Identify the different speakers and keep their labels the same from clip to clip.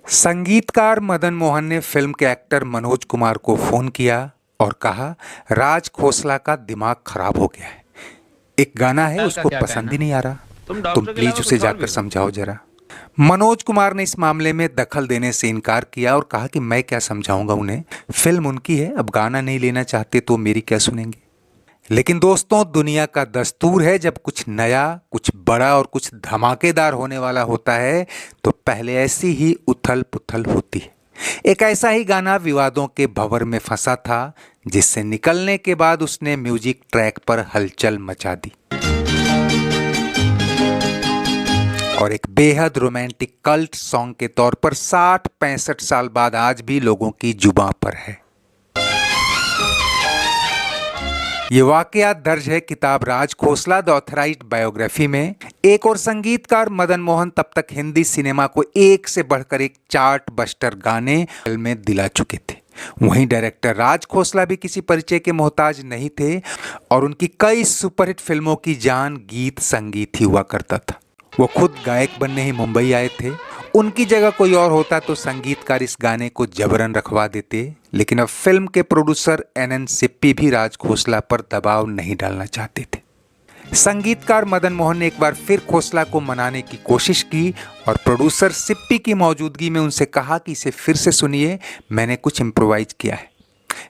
Speaker 1: संगीतकार मदन मोहन ने फिल्म के एक्टर मनोज कुमार को फोन किया और कहा, राज खोसला का दिमाग खराब हो गया है। एक गाना है उसको पसंद ही नहीं आ रहा, तुम प्लीज उसे जाकर समझाओ जरा। मनोज कुमार ने इस मामले में दखल देने से इनकार किया और कहा कि मैं क्या समझाऊंगा उन्हें, फिल्म उनकी है, अब गाना नहीं लेना चाहते तो मेरी क्या सुनेंगे। लेकिन दोस्तों, दुनिया का दस्तूर है, जब कुछ नया, कुछ बड़ा और कुछ धमाकेदार होने वाला होता है तो पहले ऐसी ही उथल पुथल होती है। एक ऐसा ही गाना विवादों के भंवर में फंसा था, जिससे निकलने के बाद उसने म्यूजिक ट्रैक पर हलचल मचा दी और एक बेहद रोमांटिक कल्ट सॉन्ग के तौर पर 60-65 साल बाद आज भी लोगों की जुबां पर है। ये वाकया दर्ज है किताब Raj Khosla the authorised biography में। एक और संगीतकार मदन मोहन तब तक हिंदी सिनेमा को एक से बढ़कर एक चार्ट बस्टर गाने फिल्में दिला चुके थे। वहीं डायरेक्टर राज खोसला भी किसी परिचय के मोहताज नहीं थे और उनकी कई सुपरहिट फिल्मों की जान गीत संगीत ही हुआ करता था। वो खुद गायक बनने ही मुंबई आए थे। उनकी जगह कोई और होता तो संगीतकार इस गाने को जबरन रखवा देते, लेकिन अब फिल्म के प्रोड्यूसर एन सिप्पी भी राज खोसला पर दबाव नहीं डालना चाहते थे। संगीतकार मदन मोहन ने एक बार फिर खोसला को मनाने की कोशिश की और प्रोड्यूसर सिप्पी की मौजूदगी में उनसे कहा कि इसे फिर से सुनिए, मैंने कुछ इम्प्रोवाइज किया है।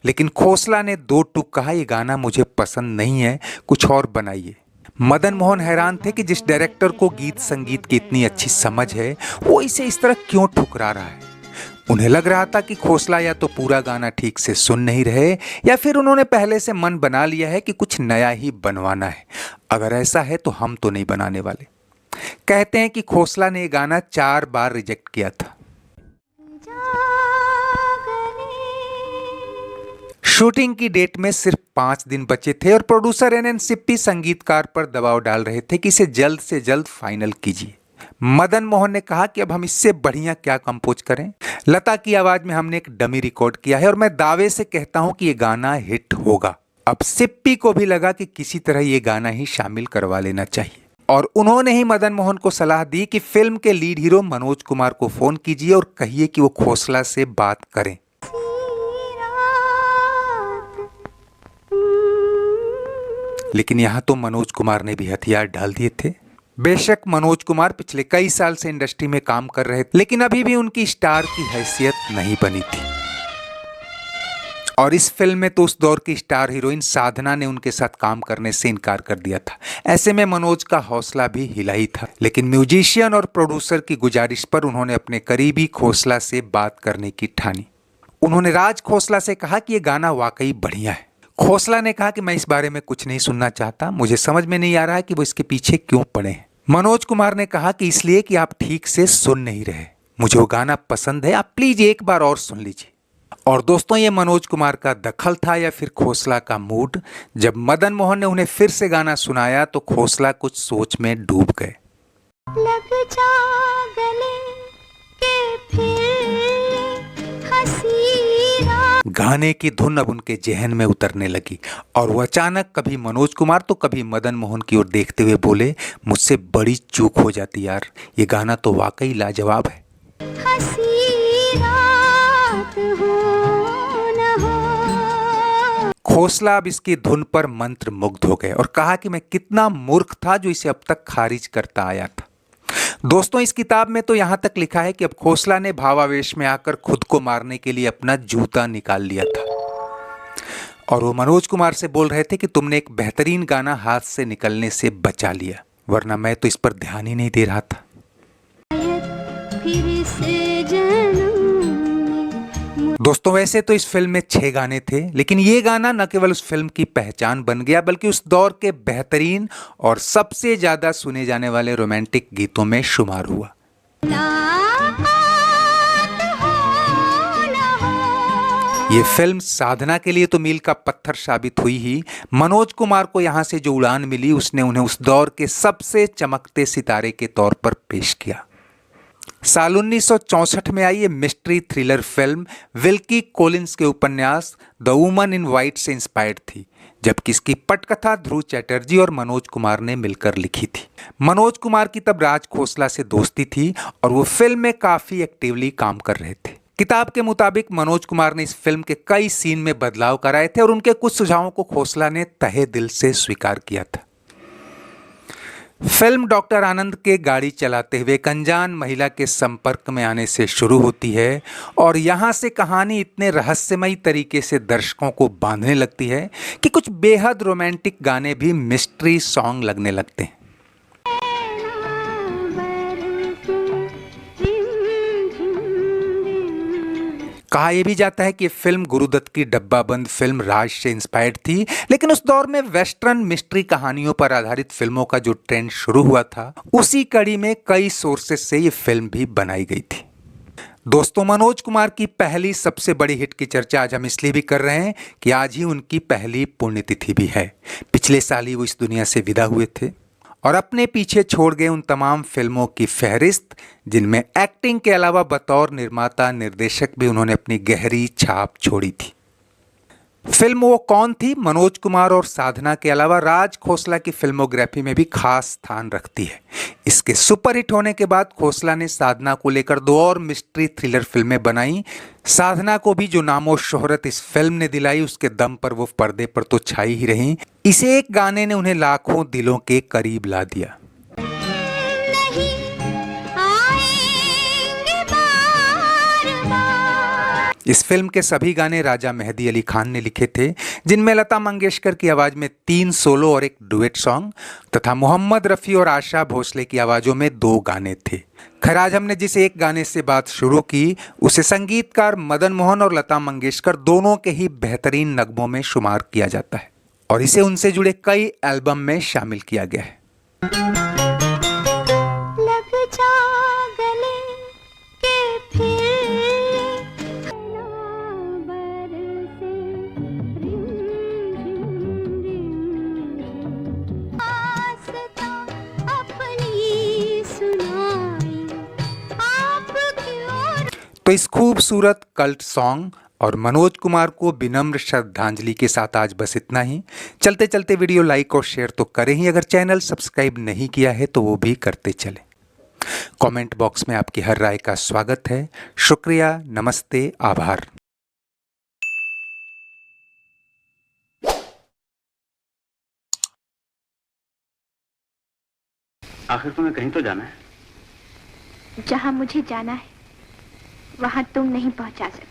Speaker 1: लेकिन खोसला ने दो टूक कहा, ये गाना मुझे पसंद नहीं है, कुछ और बनाइए। मदन मोहन हैरान थे कि जिस डायरेक्टर को गीत संगीत की इतनी अच्छी समझ है, वो इसे इस तरह क्यों ठुकरा रहा है। उन्हें लग रहा था कि खोसला या तो पूरा गाना ठीक से सुन नहीं रहे या फिर उन्होंने पहले से मन बना लिया है कि कुछ नया ही बनवाना है। अगर ऐसा है तो हम तो नहीं बनाने वाले। कहते हैं कि खोसला ने ये गाना 4 बार रिजेक्ट किया था। शूटिंग की डेट में सिर्फ 5 दिन बचे थे और प्रोड्यूसर एन सिप्पी संगीतकार पर दबाव डाल रहे थे कि इसे जल्द से जल्द फाइनल कीजिए। मदन मोहन ने कहा कि अब हम इससे बढ़िया क्या कंपोज करें। लता की आवाज में हमने एक डमी रिकॉर्ड किया है और मैं दावे से कहता हूं कि ये गाना हिट होगा। अब सिप्पी को भी लगा कि किसी तरह ये गाना ही शामिल करवा लेना चाहिए और उन्होंने ही मदन मोहन को सलाह दी कि फिल्म के लीड हीरो मनोज कुमार को फोन कीजिए और कहिए कि वो खोसला से बात करें। लेकिन यहां तो मनोज कुमार ने भी हथियार डाल दिए थे। बेशक मनोज कुमार पिछले कई साल से इंडस्ट्री में काम कर रहे थे, लेकिन अभी भी उनकी स्टार की हैसियत नहीं बनी थी। और इस फिल्म में तो उस दौर की स्टार हीरोइन साधना ने उनके साथ काम करने से इनकार कर दिया था। ऐसे में मनोज का हौसला भी हिला ही था। लेकिन म्यूजिशियन और प्रोड्यूसर की गुजारिश पर उन्होंने अपने करीबी खोसला से बात करने की ठानी। उन्होंने राज खोसला से कहा कि यह गाना वाकई बढ़िया है। खोसला ने कहा कि मैं इस बारे में कुछ नहीं सुनना चाहता, मुझे समझ में नहीं आ रहा है कि वो इसके पीछे क्यों पड़े हैं। मनोज कुमार ने कहा कि इसलिए कि आप ठीक से सुन नहीं रहे, मुझे वो गाना पसंद है, आप प्लीज एक बार और सुन लीजिए। और दोस्तों, ये मनोज कुमार का दखल था या फिर खोसला का मूड। जब मदन मोहन ने उन्हें फिर से गाना सुनाया तो खोसला कुछ सोच में डूब गए। लग जा गले के फिर हंसी गाने की धुन अब उनके जहन में उतरने लगी और वो अचानक कभी मनोज कुमार तो कभी मदन मोहन की ओर देखते हुए बोले, मुझसे बड़ी चूक हो जाती यार, ये गाना तो वाकई लाजवाब है। खोसला अब इसकी धुन पर मंत्र मुग्ध हो गए और कहा कि मैं कितना मूर्ख था जो इसे अब तक खारिज करता आया था। दोस्तों, इस किताब में तो यहां तक लिखा है कि अब खोसला ने भावावेश में आकर खुद को मारने के लिए अपना जूता निकाल लिया था और वो मनोज कुमार से बोल रहे थे कि तुमने एक बेहतरीन गाना हाथ से निकलने से बचा लिया, वरना मैं तो इस पर ध्यान ही नहीं दे रहा था। दोस्तों, वैसे तो इस फिल्म में 6 गाने थे, लेकिन ये गाना न केवल उस फिल्म की पहचान बन गया बल्कि उस दौर के बेहतरीन और सबसे ज्यादा सुने जाने वाले रोमांटिक गीतों में शुमार हुआ। ये फिल्म साधना के लिए तो मील का पत्थर साबित हुई ही, मनोज कुमार को यहां से जो उड़ान मिली उसने उन्हें उस दौर के सबसे चमकते सितारे के तौर पर पेश किया। साल 1964 में आई ये mystery thriller film Wilkie Collins के उपन्यास द वुमन इन वाइट से इंस्पायर्ड थी, जबकि इसकी पटकथा ध्रुव चैटर्जी और मनोज कुमार ने मिलकर लिखी थी। मनोज कुमार की तब राज खोसला से दोस्ती थी और वो फिल्म में काफी एक्टिवली काम कर रहे थे। किताब के मुताबिक मनोज कुमार ने इस फिल्म के कई सीन में बदलाव कराए थे और उनके कुछ सुझावों को खोसला ने तहे दिल से स्वीकार किया था। फिल्म डॉक्टर आनंद के गाड़ी चलाते हुए एक अनजान महिला के संपर्क में आने से शुरू होती है और यहाँ से कहानी इतने रहस्यमयी तरीके से दर्शकों को बांधने लगती है कि कुछ बेहद रोमांटिक गाने भी मिस्ट्री सॉन्ग लगने लगते हैं। कहा यह भी जाता है कि ये फिल्म गुरुदत्त की डब्बाबंद फिल्म राज से इंस्पायर्ड थी, लेकिन उस दौर में वेस्टर्न मिस्ट्री कहानियों पर आधारित फिल्मों का जो ट्रेंड शुरू हुआ था, उसी कड़ी में कई सोर्सेस से ये फिल्म भी बनाई गई थी। दोस्तों, मनोज कुमार की पहली सबसे बड़ी हिट की चर्चा आज हम इसलिए भी कर रहे हैं कि आज ही उनकी पहली पुण्यतिथि भी है। पिछले साल ही वो इस दुनिया से विदा हुए थे और अपने पीछे छोड़ गए उन तमाम फिल्मों की फहरिस्त जिनमें एक्टिंग के अलावा बतौर निर्माता निर्देशक भी उन्होंने अपनी गहरी छाप छोड़ी थी। फिल्म वो कौन थी मनोज कुमार और साधना के अलावा राज खोसला की फिल्मोग्राफी में भी खास स्थान रखती है। इसके सुपरहिट होने के बाद खोसला ने साधना को लेकर 2 और मिस्ट्री थ्रिलर फिल्में बनाई। साधना को भी जो नामो शोहरत इस फिल्म ने दिलाई, उसके दम पर वो पर्दे पर तो छाई ही रही। इसे एक गाने ने उन्हें लाखों दिलों के करीब ला दिया। इस फिल्म के सभी गाने राजा मेहदी अली खान ने लिखे थे, जिनमें लता मंगेशकर की आवाज में 3 सोलो और एक डुएट सॉन्ग तथा मोहम्मद रफ़ी और आशा भोसले की आवाजों में 2 गाने थे। खैर, आज हमने जिस एक गाने से बात शुरू की, उसे संगीतकार मदन मोहन और लता मंगेशकर दोनों के ही बेहतरीन नगमों में शुमार किया जाता है और इसे उनसे जुड़े कई एल्बम में शामिल किया गया है। तो इस खूबसूरत कल्ट सॉन्ग और मनोज कुमार को विनम्र श्रद्धांजलि के साथ आज बस इतना ही। चलते चलते वीडियो लाइक और शेयर तो करें ही, अगर चैनल सब्सक्राइब नहीं किया है तो वो भी करते चलें। कमेंट बॉक्स में आपकी हर राय का स्वागत है। शुक्रिया, नमस्ते, आभार।
Speaker 2: आखिर तुम्हें कहीं तो जाना है।
Speaker 3: जहां मुझे जाना है वहां तुम नहीं पहुंचा सकते।